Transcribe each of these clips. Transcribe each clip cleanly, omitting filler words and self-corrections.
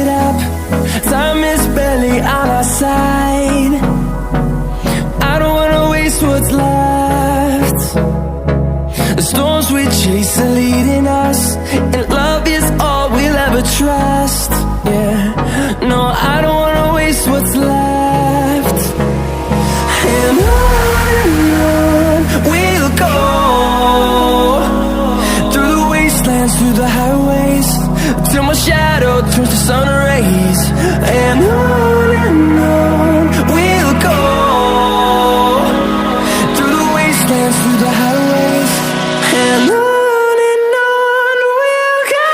it up. Time is barely on our side. I don't wanna waste what's left. The storms we chase are leading us, and love is all we'll ever trust. Yeah, no, I don't wanna waste what's left. And on we'll go, through the wastelands, through the highways, till my shadow turns to sun rays. And on we'll go, through the wastelands, through the highways, and on we'll go.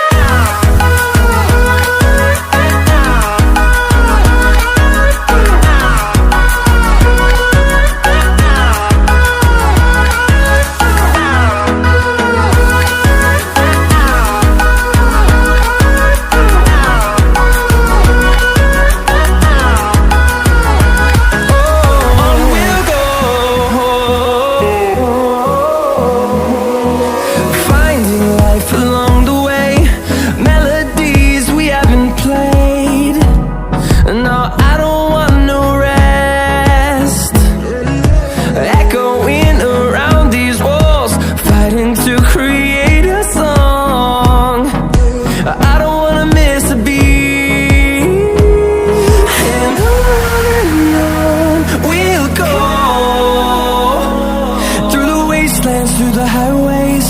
Through the highways,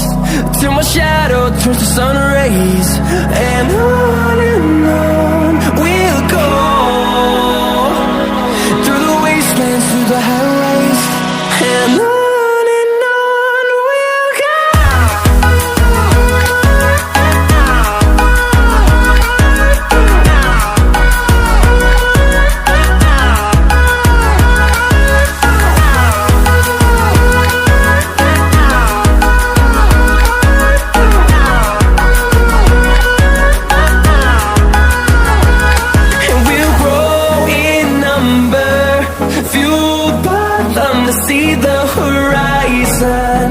till my shadow turns to sun rays. And on we'll go, through the wastelands, through the highways, and on we'll go. See the horizon,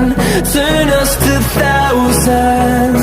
turn us to thousands.